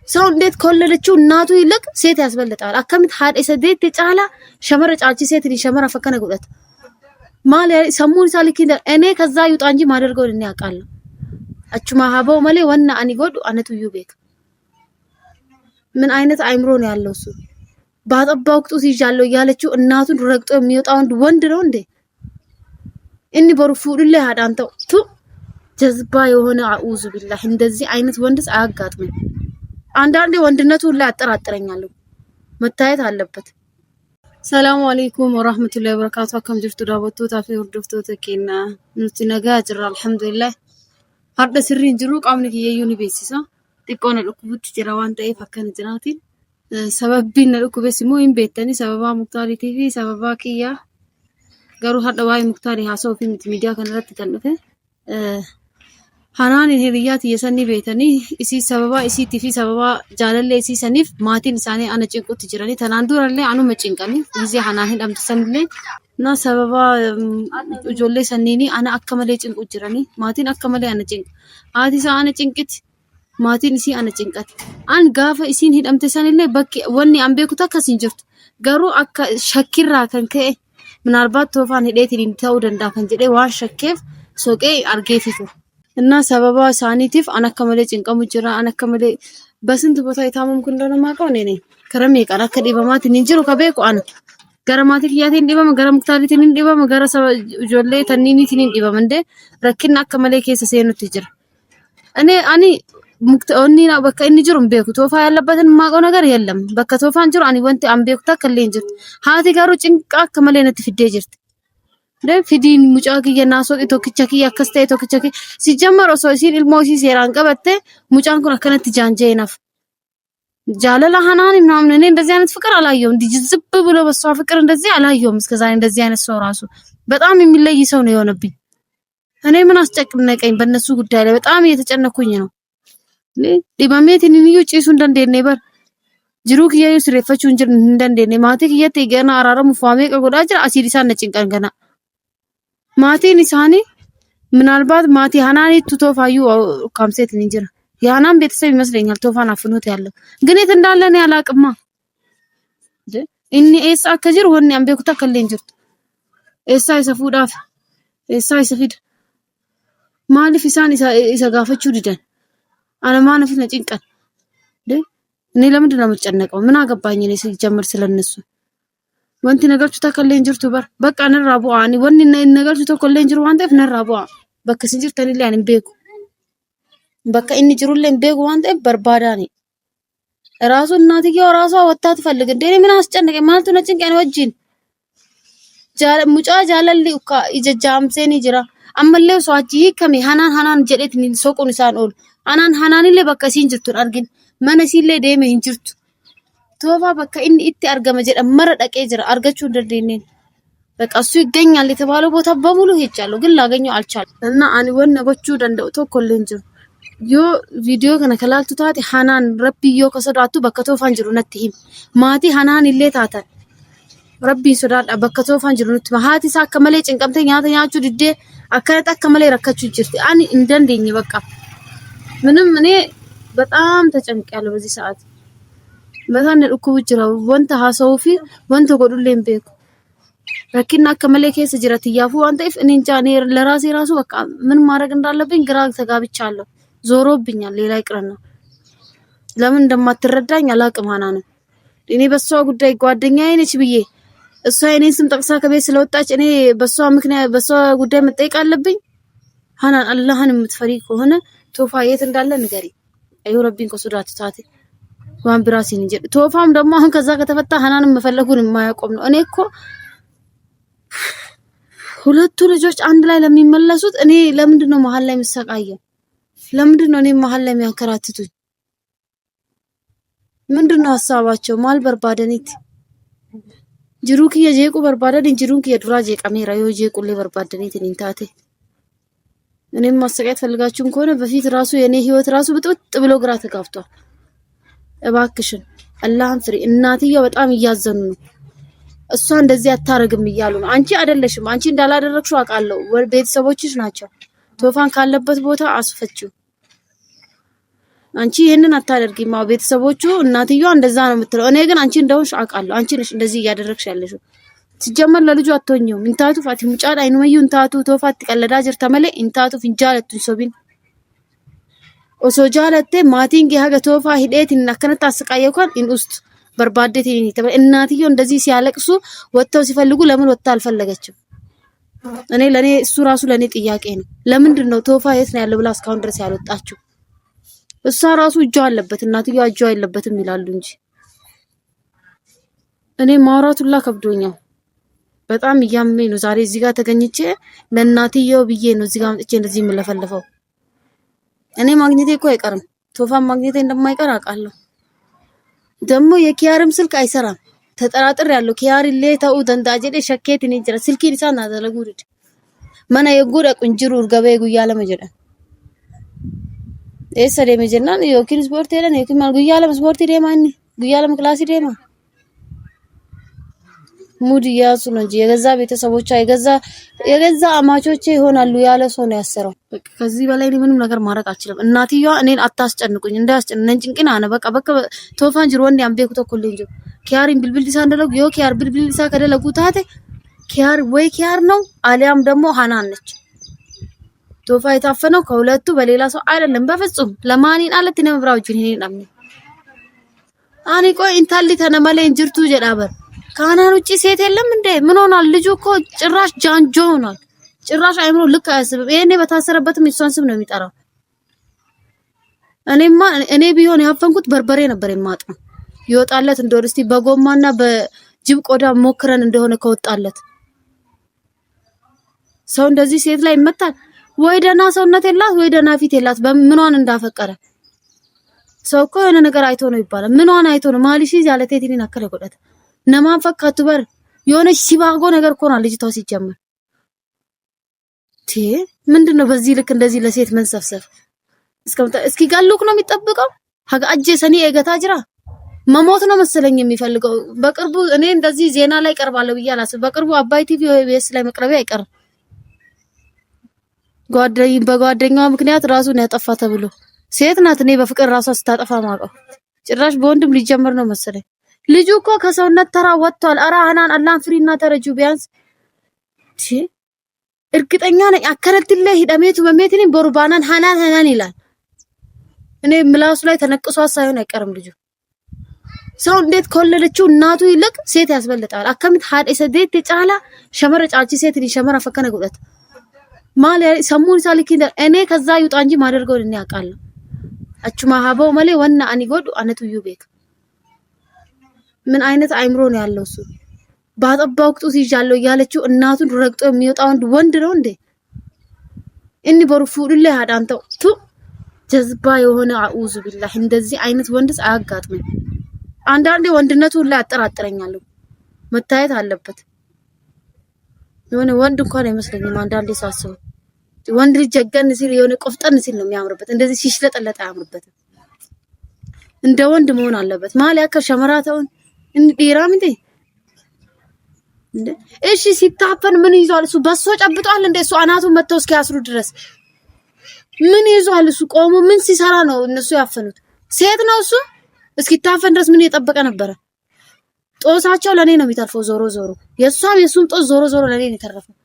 ሰው እንዴት ከወለደችው እናቱ ይልቅ ሴት ያስበልጣል አከምት ሀደ ሰደት ጫላ ሸመረ ጫቺ ሴት ሸመረ ፈከነ ጉዳት ማለ ሰሙን ሳልኪ እኔ ከዛ ይውጣ እንጂ ማደርገው እኔ አውቃለሁ አቹማ ሀበው ማለ ወና አኒ ጎዱ አነቱ ዩቤክ ምን አይነት አይምሮ ነው ያለው እሱ ባጠባው ወቅቱ ሲጃለው ያለችው እናቱን ረግጦ የሚወጣው ወንድ ነው እንዴ እኒ በሩፉድለ ያዳንተው ቱ ጀዝባ የሆነ አኡዙ ቢላህ እንደዚህ አይነት ወንድስ አያጋጥም አንዳንዴ ወንድነቱ ሁሉ ያጠራጥረኛል መታየት አለበት ሰላም አለይኩም ወራህመቱላሂ ወበረካቱ አከም ጅርቱ ዳቦቱ ታፊ ወርዶፍቶ ተከና ኑቲ ነጋ ጅራ አልহামዱሊላህ ሀርደ ስሪን ጅሩ ቃምንክ የዩኒ ቤሲሳ ጥቆነ ዱኩት ጅራ ዋንተ ፈከን ጅራቲ ሰበብን ዱኩበሲሞ ኢምቤተኒ ሰበባ ሙክታሪ ቲቪ ሰበባ ኪያ ገሩ ሀደ ዋይ ሙክታሪ ሃሶ ፊ ሚዲያ ከነረት ተነፈ Hanan hiriyat yesani beetani isi sababa isi tifi sababa jalalle isi sanif maatin isani ana cinqutti jirani tananduralle anu macinqani izi hanan hidamtisanille na sababa jolle sanini ana akkamale cinqu jirani maatin akkamale ana cinq aati sa ana cinqit maatin isi ana cinqat an gafa isin hidamtisanille bakki wonni ambeekuta kasin jirtu garu akka shakkirra kan ka'e minalbat tofan hideetin ta'u danda'a kan jedhe waan shakkeef soqee argeetitu እና ሰበባ ሳኒቲፍ አናከመለ ጭንቀሙ ጅራ አናከመለ በስንት ቦታ የታመምኩ እንደሆነ ማቀው ነኝ ከረም ይቀራ ከዲባማት እንጅሩ ከበቁ አነ ገረማት ይያቴ እንዲባም ገረምክታሪት እንዲባም ገረሰ ጆሌ ተኒኒት እንዲባም እንደ ረኪና አከመለ ከሰ ሰይኑት ጅራ እኔ ሙክተውኒና በቃ እንጅሩም በኩ ቶፋ ያለበትን ማቀው ነገር የለም በቃ ቶፋን ጅሩ አኒ ወንት አምበኩታ ከለኝ ጅርት ሃቲ ጋሩ ጭንቃ አከመለ ነት ፍዴ ጅርት ለፊዲን ሙጫኪ የናሶቂ ቶክቻኪ ያከስተ ቶክቻኪ ሲጀመር ኦሶ ሲል ኢልሞሲ ሴራን ቀበተ ሙጫን ኩን አከነት ጃንጄናፍ ጃለላ ሃናን ምናምን እኔ እንደዚህ አይነት ፍቅር አላየውም እንዲጅዝብ ብሎ በሷ ፍቅር እንደዚህ አላየውም እስከዛሬ እንደዚህ አይነት ሰው ራሱ በጣም የሚለይ ሰው ነው የሆነብኝ እኔ ምን አስጨቅነቀኝ በእነሱ ጉዳይ ላይ በጣም እየተጨነኩኝ ነው ዲባሜት ንንዩ ጪሱ እንደንዴ ነበር ጅሩክ ያዩ ስሬፈቹ እንደንዴ ማቲክ የቴገና አራረሙ ፋሜ ቀጎዳ ጅራ አሲዲሳ ነጭንቀን ገና ማቲን ኢሳኒ ምናልባት ማቲ ሃናኒ ቱቶፋዩ ካምሴት እንጀራ ያናም ቤተሰብ ይመስለኛል ቶፋን አፍኖት ያለው ግን የት እንዳለ ነው ያላቅማ እኒ ኤሳ ከጅር ወኒ አምቤኩታ ከለኝ ጅርት ኤሳ ይሰፉዳፍ ኤሳ ይሰፊድ ማልፍ ኢሳኒ ይሰጋፈቹ ዲደን አለማነፍ ነጭንቀን እኔ ለምንድን ነው የምጨነቀው ምን አገባኝ እኔ ሲጀምር ስለነሱ ወንቲ ነገርቹ ተከለኝ ጅርቱ በር በቃ ነራቡ አኒ ወኒ ነገርቹ ተከለኝ ጅሩ ዋንተ ነራቡ በቃ ሲንጅር ተንሊ አን ቤኩ በቃ እኒ ጅሩልን ቤኩ ዋንተ በርባዳኒ ራሱ እናትየው ራሷ ወጣ ትፈልግ እንዴ ምን አስጨነቀኝ ማለት ነው ጭንቀኝ ወጂን ሙጫ ጃለሊ ኡካ ይጀጃምሴኒ ጅራ አመለው ሷጂ ከመ ሃናን ጀዴት ሶቁን ኢሳን ኦል አናን ሃናንለ በቃ ሲንጅርቱ አርጊን ማነሲለ ደመ እንጅርቱ ቶፋ በቃ እኒ ኢቲ አርገመ ጀደ መረደቀ ጅራ አርገቹ እንደደኔን በቃ እሱ ይገኛል የተባለው ቦታ በሙሉ ሄጫለሁ ግን ላገኘው አልቻለም እና አኒ ወነጎቹ ደንደው ተኮልን ጅሩ ዮ ቪዲዮ ከነ ከላልቱ ታቲ ሃናን ረቢዮ ከሰዳቱ በከ ቶፋን ጅሩ ነትሂም ማቲ ሃናን ኢሌታታ ረቢ ሶዳዳ በከ ቶፋን ጅሩ ነት ማሃቲ ሳከመለ ጭንቀምተኛ ያተኛቹ ድዴ አከረጣ ከመለ ረከቹ ጅርቲ አኒ እንደንደኝ በቃ ምንም እኔ በጣም ተጨንቄያለሁ በዚህ ሰዓት በታን እኮ ወጅራው ወንተ ሐሰውፊ ወንተ ጎዱሌን ቤኩ ረኪና ከመለ ከሰ ጅራት ያፉ አንተ እፍ እኔ እንጃ እኔ ለራሴ ራሱ በቃ ምን ማድረግ እንዳለብኝ ግራ ተጋብቻለሁ ዞሮብኛል ሌላ ይቅርና ለምን እንደማትረዳኝ አላቅም ሃና ነው እኔ በሷ ጉዳይ ጓደኛዬ ነች ብዬ እሷ እኔን ስም ጠቅሳ ከቤት ስለወጣች እኔ በሷ ምክንያት በሷ ጉዳይ መጠየቅ አለብኝ ሃና አላህን የምትፈሪ ከሆነ ቶፋ የት እንዳለ ንገሪ አዩ ረቢን ከሱዳት ታቲ ዋን ብራሲን እንጂ ቶፋም ደግሞ አሁን ከዛ ከተፈታ ሃናንም መፈለጉን የማያቆም ነው እኔ እኮ ሁለቱ ልጆች አንድ ላይ ለሚመለሱት እኔ ለምንድነው መሃል ላይ መሰቃየው ለምንድነው እኔ መሃል ላይ የሚያከራትቱኝ ምንድነው ሐሳባቸው ማል በርባደኒት ጅሩክ የጄቁ በርባደን ጅሩክ የዱራጄ ካሜራ የጄቁ ለበርባደኒት እንታቴ እኔም ማሰቃየት ፈልጋችሁን ከሆነ በፊት ራሱ የኔ ህይወት ራሱ ብጥብጥ ብሎ ግራ ተጋፍቷል እባክሽን አላህን ፍሪ እናትየው በጣም እያዘኑ ነው እሷ እንደዚህ አታረግም ይያሉ ነው አንቺ አይደለሽም አንቺ እንዳላደረግሽው አቃለው ቤተሰቦችሽ ናቸው ቶፋን ካለበት ቦታ አስፈችው አንቺ ይሄንን አታደርጊም። ቤተሰቦቹ እናትየዋ እንደዛ ነው የምትለው። እኔ ግን አንቺ እንደሆንሽ አውቃለሁ። አንቺ ነሽ እንደዚህ እያደረግሽ ያለሽው። ሲጀመር ለልጁ አትሆኚውም። እንታቱ ፋቲ ሙጫድ አይኑመዩ እንታቱ ቶፋት ቀለዳ ጅርተ መለ እንታቱ ፍንጃለቱ ሶቢን ኦሶ ጃለቴ ማቲንግ ያገ ቶፋ ሂዴት እናከነታ አስቃየኳን ኢን ውስጥ በርባዴት ይተበል እናትየው እንደዚህ ሲያለቅሱ ወጥተው ሲፈልጉ ለምን ወጥታ አልፈለገችም? ለኔ እሱ ራሱ ለኔ ጥያቄ ነው። ለምንድን ነው ቶፋ የት ነው ያለው ብላ እስካሁን ድረስ ያልወጣችው? እሷ ራሱ እጇ አለበት እናትየው እጇ የለበትም ይላሉ እንጂ እኔ ማውራቱላ ከብዶኛል። በጣም እያመመኝ ነው። ዛሬ እዚህ ጋር ተገኝቼ ለእናትየው ብዬ ነው እዚህ ጋር መጥቼ እንደዚህ የምለፈልፈው። እኔ ማግኘቴ እኮ አይቀርም፣ ቶፋን ማግኘቴ እንደማይቀር አውቃለሁ። ደግሞ የኪያርም ስልክ አይሰራም ተጠራጥር ያለው ኪያር ለታው ደንዳጀደ ሸኬት ነው እንጀራ ስልኪ ሊሳና ዘለጉድ ማና የጉድ ቁንጅሩ ገበ ጉያ ለመጀደ ኤሰደ መጀናን ዮኪን ስፖርት ሄደን ዮኪን ማል ጉያ ለም ስፖርት ሄደማኒ ጉያ ለም ክላስ ሄደማ ሙድ ያሱ ነው እንጂ የገዛ ቤተሰቦቿ የገዛ አማቾቼ ይሆናሉ ያለ ሰው ነው ያሰረው። ከዚህ በላይ ምንም ነገር ማድረግ አልችልም። እናትየዋ እኔን አታስጨንቁኝ እንዳያስጨንነን ጭንቅና አነ በቃ ቶፋን ጅሮ ወንድ ያምቤኩ ተኮልኝ ጆ ኪያሪን ብልብልዲሳ እንደለው ዮ ኪያር ብልብልዲሳ ከደለጉ ታቴ ኪያር ወይ ኪያር ነው አሊያም ደግሞ ሃናን ነች። ቶፋ የታፈነው ከሁለቱ በሌላ ሰው አይደለም በፍጹም። ለማኒን አለት ነው ብራው ጅን ይሄን አምኔ አኒ ቆይ እንታሊ ተነመለ እንጅርቱ ጀዳበር ካናን ውጪ ሴት የለም እንዴ? ምን ሆኗል? ልጁ እኮ ጭራሽ ጃንጆ ሆኗል። ጭራሽ አይምሮ ልክ አያስብም። ይሄኔ በታሰረበትም እሷን ስም ነው የሚጠራው። እኔ ቢሆን ያፈንኩት በርበሬ ነበር የማጥነው ይወጣለት እንደው እስቲ በጎማና በጅብ ቆዳ ሞክረን እንደሆነ ከወጣለት ሰው እንደዚህ ሴት ላይ ይመታል ወይ? ደና ሰውነት የላት ወይ ደና ፊት የላት። በምኗን እንዳፈቀረ ሰው እኮ የሆነ ነገር አይቶ ነው ይባላል። ምኗን አይቶ ነው ማሊሽ ያለቴ ቲኒን አከለ ቆዳት ነማን ፈካቱ በር የሆነች ሲባጎ ነገር እኮ ነው ልጅቷ ሲጀምር። ምንድነው በዚህ ልክ እንደዚህ ለሴት መንሰፍሰፍ? እስኪ ጋሉክ ነው የሚጠብቀው። ሀጋ አጄ ሰኒ ኤገታ ጅራ መሞት ነው መሰለኝ የሚፈልገው። በቅርቡ እኔ እንደዚህ ዜና ላይ ቀርባለሁ ብያላስ። በቅርቡ አባይ ቲቪ ወይ ቢኤስ ላይ መቅረቢያ አይቀርም። በጓደኛዋ ምክንያት ራሱን ያጠፋ ተብሎ ሴት ናት። እኔ በፍቅር ራሷ ስታጠፋ ማቀው ጭራሽ በወንድም ሊጀምር ነው መሰለኝ። ልጁ እኮ ከሰውነት ተራ ወጥቷል። አራ ሃናን አላን ፍሪና ተረጁ ቢያንስ እርግጠኛ ነኝ አከረትለ ሂዳሜቱ በሜትኒ ቦርባናን ሃናን ይላል። እኔ ምላሱ ላይ ተነቅሶ ሳይሆን አይቀርም ልጁ። ሰው እንዴት ከወለደችው እናቱ ይልቅ ሴት ያስበልጣል። አከምት ሀደ ሰደት ጫላ ሸመረ ጫልቺ ሴት ሸመረ ፈከነ ጉዳት ማለ ሰሙን ሳልኪ እኔ ከዛ ይውጣ እንጂ ማደርገው እኔ አውቃለሁ። አቹማ ሀበው ማለ ወና አኒ ጎዱ አነቱ ዩቤክ ምን አይነት አይምሮ ነው ያለው እሱ? ባጠባው ቅጡስ ይዣለው ያለችው እናቱን ረግጦ የሚወጣ ወንድ ነው እንዴ? እኒ በሩፉድለ ያዳንተው ቱ ጀዝባ የሆነ አኡዙ ቢላህ እንደዚህ አይነት ወንድስ አያጋጥመኝ። አንዳንዴ ወንድነቱ ሁላ ያጠራጥረኛል። መታየት አለበት። የሆነ ወንድ እንኳን አይመስለኝም አንዳንዴ ሳስበው። ወንድ ልጅ ጀገን ሲል የሆነ ቆፍጠን ሲል ነው የሚያምርበት። እንደዚህ ሲሽለጠለጥ አያምርበትም። እንደ ወንድ መሆን አለበት። ማሊያ ከሸመራተውን እንዲራም እንዴ እሺ ሲታፈን ምን ይዟል እሱ? በሶ ጨብጧል እንዴ እሱ? አናቱን መተው እስኪ ያስሩ ድረስ ምን ይዟል እሱ? ቆሞ ምን ሲሰራ ነው እነሱ ያፈኑት? ሴት ነው እሱ? እስኪታፈን ድረስ ምን እየጠበቀ ነበረ? ጦሳቸው ለኔ ነው የሚተርፈው። ዞሮ የሱም ጦስ ዞሮ ለኔ ነው የተረፈው።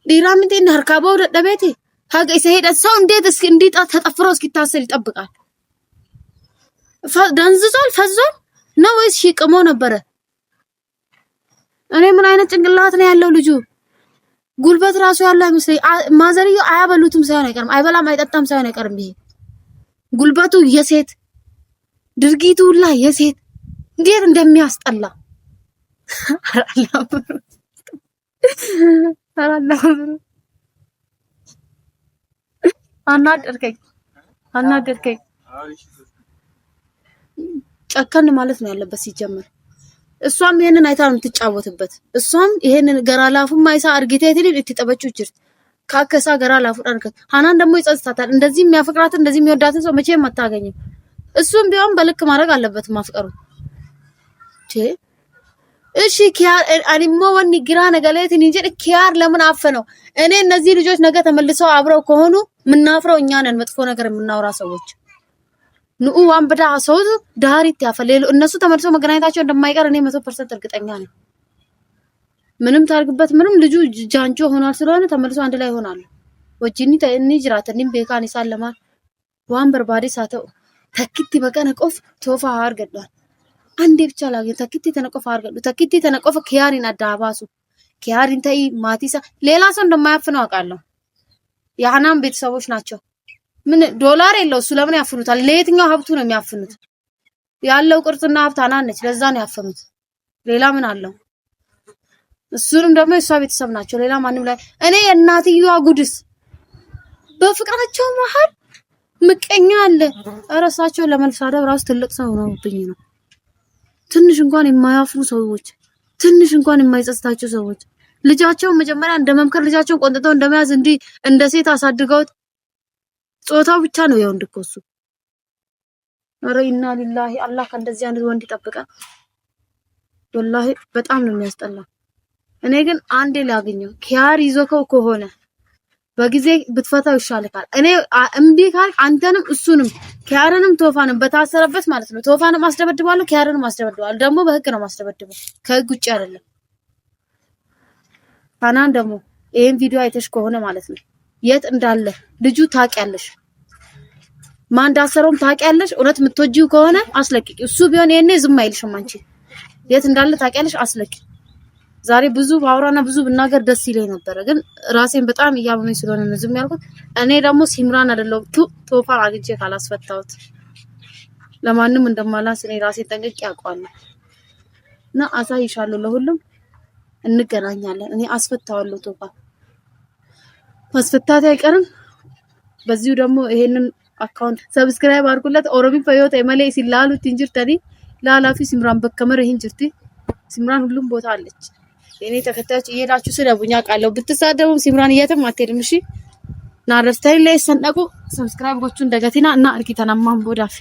ዲራም እንዴ ነርካባው ደደቤቴ ሀገ ይሄድ ሰው እንዴት እስኪ እንዲጣ ተጠፍሮ እስኪታሰር ይጠብቃል? ደንዝዟል ፈዟል ነው ወይስ ሽቅሞ ነበረ? እኔ ምን አይነት ጭንቅላት ነው ያለው ልጁ? ጉልበት ራሱ ያለው አይመስለኝ። ማዘርየው አያበሉትም ሳይሆን አይቀርም፣ አይበላም አይጠጣም ሳይሆን አይቀርም። ይሄ ጉልበቱ የሴት ድርጊቱ ሁላ የሴት እንዴት እንደሚያስጠላ አናደርከኝ። ጨከን ማለት ነው ያለበት ሲጀመር። እሷም ይሄንን አይታ ነው የምትጫወትበት። እሷም ይሄንን ገራላፉም ማይሳ አርጊቴትሊ ልትጠበጩ ጅርት ካከሳ ገራላፉ ዳንከ ሃናን ደግሞ ይጸጽታታል። እንደዚህ የሚያፈቅራትን እንደዚህ የሚወዳትን ሰው መቼም አታገኝም። እሱም ቢሆን በልክ ማድረግ አለበት ማፍቀሩ። እሺ ኪያር አኒሞ ወኒ ግራ ነገለትን እንጂ ኪያር ለምን አፈነው? እኔ እነዚህ ልጆች ነገ ተመልሰው አብረው ከሆኑ ምናፍረው እኛ ነን፣ መጥፎ ነገር የምናወራ ሰዎች ንኡ ዋን በዳ ሰውቱ ዳሪት ያፈለሉ እነሱ ተመልሶ መገናኘታቸው እንደማይቀር እኔ 100% እርግጠኛ ነኝ። ምንም ታርግበት ምንም ልጁ ጃንጆ ሆኗል ስለሆነ ተመልሶ አንድ ላይ ይሆናሉ። ወጂኒ ተኒ ጅራተኒም ቤካን ይሳለማ ዋን በርባዴ ሳተው ተክቲ በቀነ ቆፍ ቶፋ አርገዷል። አንዴ ብቻ ላገኝ ተክቲ ተነቆፍ አርገዱ ተክቲ ተነቆፍ ኪያሪን አዳባሱ ኪያሪን ተይ ማቲሳ ሌላ ሰው እንደማያፍነው አውቃለሁ። የሐናም ቤተሰቦች ናቸው። ምን ዶላር የለው እሱ ለምን ያፍኑታል? ለየትኛው ሀብቱ ነው የሚያፍኑት? ያለው ቅርጽና ሀብት ሐናን ነች። ለዛ ነው ያፈኑት። ሌላ ምን አለው? እሱንም ደግሞ የሷ ቤተሰብ ናቸው። ሌላ ማንም ላይ እኔ የእናትየዋ ጉድስ በፍቅራቸው መሃል ምቀኛ አለ። እራሳቸው ለመልሳደብ ራስ ትልቅ ሰው ነውብኝ ነው። ትንሽ እንኳን የማያፍሩ ሰዎች፣ ትንሽ እንኳን የማይጸጽታቸው ሰዎች ልጃቸው መጀመሪያ እንደመምከር ልጃቸውን ቆንጥተው እንደመያዝ እንዲህ እንደ ሴት አሳድገውት ጾታው ብቻ ነው የወንድ እኮ እሱ። ኧረ ኢና ሊላሂ አላህ ከእንደዚህ አይነት ወንድ ይጠብቃል። ወላሂ በጣም ነው የሚያስጠላው። እኔ ግን አንዴ ላገኘው ኪያር ይዞከው ከሆነ በጊዜ ብትፈታው ይሻልካል። እኔ እምቢ ካልክ አንተንም እሱንም ኪያርንም ቶፋንም በታሰረበት ማለት ነው። ቶፋንም አስደበድባለሁ፣ ኪያርንም አስደበድባለሁ። ደግሞ በህግ ነው ማስደበድበው፣ ከህግ ውጪ አይደለም። ሐናን ደግሞ ይሄን ቪዲዮ አይተሽ ከሆነ ማለት ነው የት እንዳለ ልጁ ታውቂያለሽ፣ ማን እንዳሰረውም ታውቂያለሽ። እውነት የምትወጂው ከሆነ አስለቅቂ። እሱ ቢሆን ይሄኔ ዝም አይልሽም። አንቺ የት እንዳለ ታውቂያለሽ፣ አስለቅቂ። ዛሬ ብዙ ባውራና ብዙ ብናገር ደስ ይለኝ ነበር፣ ግን ራሴን በጣም እያመመኝ ስለሆነ ነው ዝም ያልኩት። እኔ ደግሞ ሲምራን አይደለም ቶፋን አግኝቼ ካላስፈታሁት ለማንም እንደማላስ እኔ ራሴን ጠንቅቄ አውቃለሁ። እና አሳይሻለሁ፣ ለሁሉም እንገናኛለን። እኔ አስፈታዋለሁ ቶፋን ማስፈታት አይቀርም። በዚሁ ደግሞ ይሄንን አካውንት ሰብስክራይብ አድርጉለት። ኦሮሚ ፈዮት ኤመሌ ሲላሉት እንጅርተኒ ላላፊ ሲምራን በከመረ እንጅርቲ ሲምራን ሁሉም ቦታ አለች። የኔ ተከታዮች እየሄዳችሁ ስለቡኛ ቃለው ብትሳደቡም ሲምራን የትም አትሄድም። እሺ ናረስታይ ላይ ሰንደቁ ሰብስክራይብ ጎቹ እንደገቲና እና አርኪተናማን ቦዳፍ